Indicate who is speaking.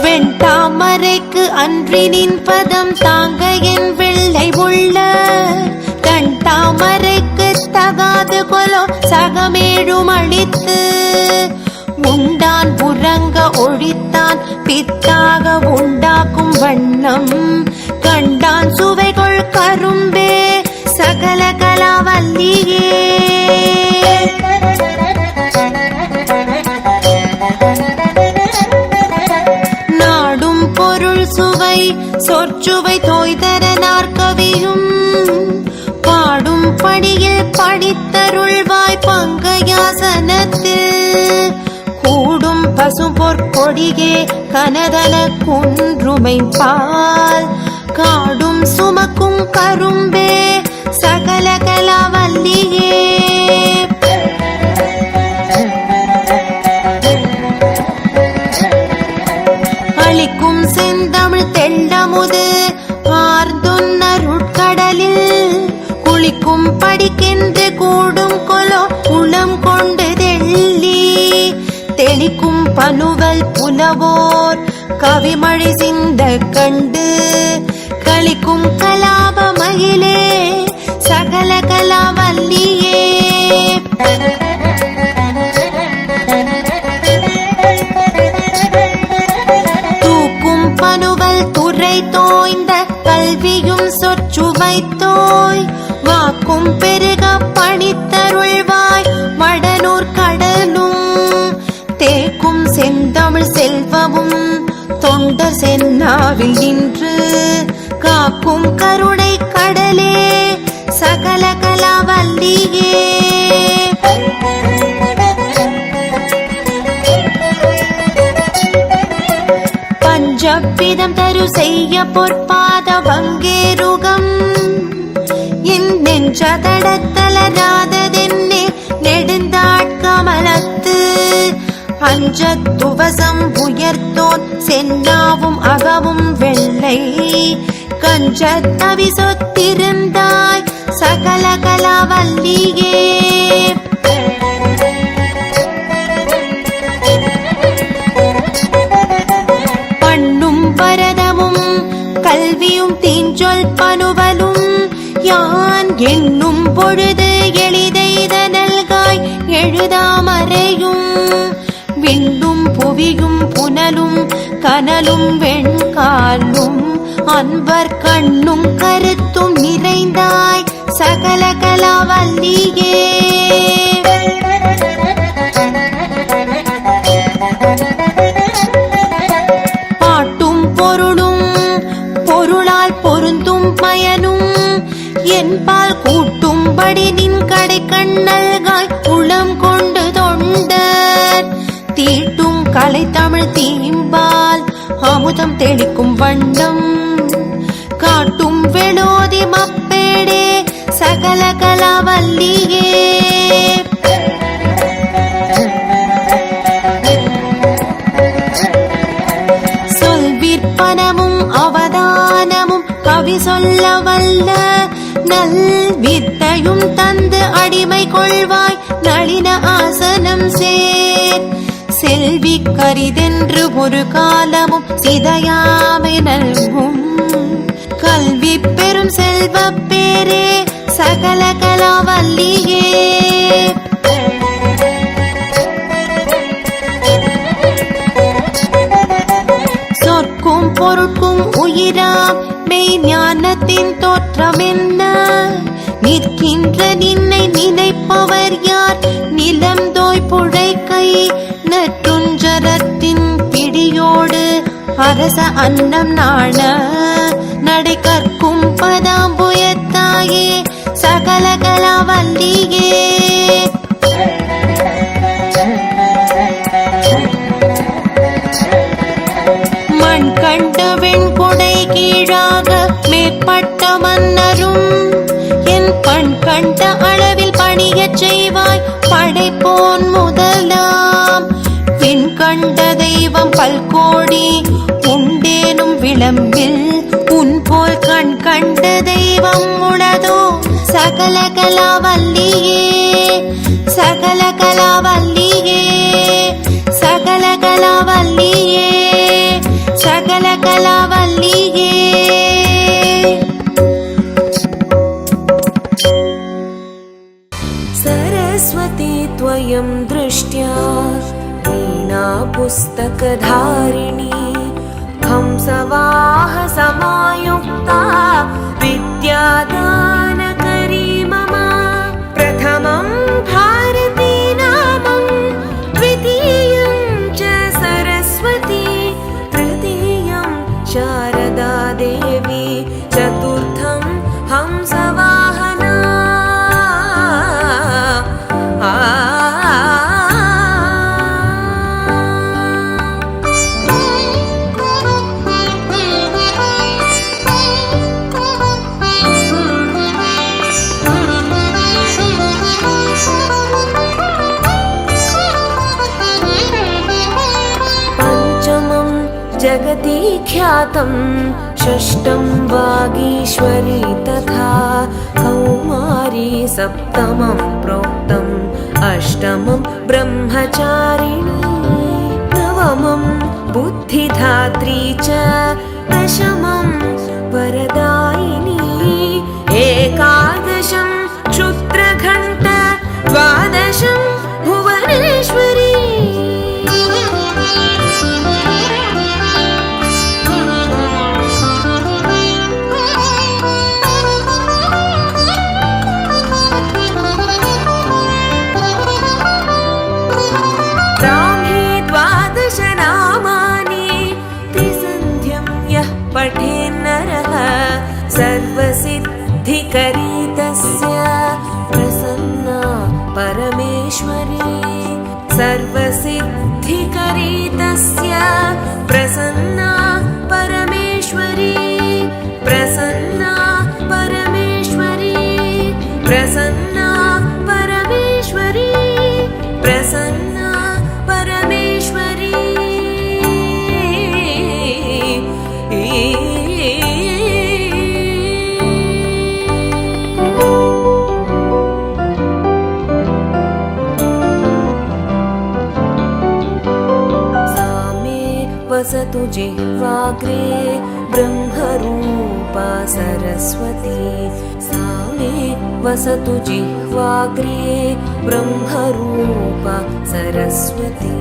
Speaker 1: வெண்தாமரைக்கு அன்றினின் பதம் தாங்க என் வெள்ளை உள்ள தன் தாமரைக்கு தகாது கொலோ சகமேழும் அளித்து உண்டான் புறங்க ஒழித்தான் பித்தாக உண்டாக்கும் வண்ணம் கண்டான் சுவைகள் கரும்பே சகல கலாவல்லியே நாடும் பொருள் சுவை சொற்சுவை தோய்தர நாற்கவியும் பாடும் படியில் படித்தருள்வாய் பங்கயாசனத்தில் கூடும் பசும்பொற்கொடியே கனதன குன்றுமை பால் காடும் சுமக்கும் கரும்பே சகல கலாவல்லியே அளிக்கும் செந்தமிழ் தெள்ளமுது ஆர்ந்துன்னருட்கடலில் குளிக்கும் படிக்கென்று கூடும் கொலோ உளம் கொண்டு தெள்ளி தெளிக்கும் பனுவல் புலவோர் கவிமழை சிந்த கண்டு களிக்கும் கலாப மகிழே சகல கலாவல்லியே தூக்கும் பனுவல் துறை தோய்ந்த கல்வியும் சொற்சுவைத்தோய் வாக்கும் பெருக பணித்தருள்வாய் வடனூர் கடலும் தேக்கும் செந்தமிழ் செல்வமும் தொண்டர் சென்னாவில் நின்று காக்கும் கருணை கடலே சகல கலாவல்லியே பஞ்சபிதம் தரு செய்ய பொற்பாத வங்கேருகம் என் நெஞ்ச தடத்தலராததென்னே நெடுந்தாட்கமலத்து அஞ்சத்துவசம் உயர்த்தோன் சென்னாவும் அகவும் வெள்ளை கஞ்சத்தவி சொத்திருந்தாய் சகல கலாவல்லியே பண்ணும் பரதமும் கல்வியும் தீஞ்சொல் பனுவலும் யான் என்னும் பொழுது எளிதைதனல்காய் எழுதாமறையும் விண்ணும் புவியும் புனலும் கனலும் வெண்காலும் அன்பர் கண்ணும் கருத்தும் நிறைந்தாய் சகல கலாவல்லியே பாட்டும் பொருளும் பொருளால் பொருந்தும் பயனும் என்பால் கூட்டும்படி நின் கடை கண்ணல்காய் உளம் கொண்டு தொண்டர் தீட்டும் கலை தமிழ் தீம்பால் அமுதம் தெளிக்கும் வண்ணம் காட்டும் வெளோதி மப்பேடே சகல கலாவல்லியே சொல்விற்பனமும் அவதானமும் கவி சொல்ல வல்ல நல் வித்தையும் தந்து அடிமை கொள்வாய் நளின ஆசனம் சேர் செல்வி கரிதென்று ஒரு காலமும் சிதையாமை நல்கும் கல்வி பெரும் செல்வ பேரே சகல கலாவல்லியே சொற்கும் பொருட்கும் உயிராம் மெய் ஞானத்தின் தோற்றம் என்ன நிற்கின்ற நின்னை நினைப்பவர் யார் நிலம் தோய் புழைக்கை நற்றுஞ்சரத்தின் பிடியோடு அரச அன்னம் நாண நடை கற்கும் பதாம்புயத்தாயே சகல கலாவல்லியே மண் கண்ட வெண்கொடை கீழாக மேற்பட்ட மன்னரும் என் கண் கண்ட அளவில் பணியச் செய்வாய் படைப்போன் முதலாம் பின் கண்ட தெய்வம் பல்கோடி உண்டேனும் விளம்பில் உன் போல் இரண்டு தெய்வம் உளதோ சகல கலாவல்லியே சகல கலாவல்லியே சகல கலாவல்லியே சகல கலாவல்லியே.
Speaker 2: सरस्वती त्वयं दृष्ट्या वीणा पुस्तकधारिणी हंसवाह समायुक्ता विद्यादानकरी मम प्रथमं भारती नामं द्वितीयं च सरस्वती तृतीयं शारदा देवी चतुर्थं हंसवाहना. जगति ख्यातं षष्ठं वागीश्वरी तथा कौमारी सप्तमं प्रोक्तम् अष्टमं ब्रह्मचारिणी नवमं बुद्धिधात्री च दशमं वरदायिनी एकादशं क्षुद्रघण्ट द्वादशं भुवनेश्वरी. पठेन्नरः सर्वसिद्धिकरी तस्य प्रसन्ना परमेश्वरी सर्वसिद्धिकरी तस्य प्रसन्ना परमेश्वरी प्रसन्ना परमेश्वरी प्रसन्ना परमेश्वरी प्रसन्ना परमेश्वरी. वसतु जिह्वाग्रे ब्रह्मरूपा सरस्वती सा मे वसतु जिह्वाग्रे ब्रह्मरूपा सरस्वती.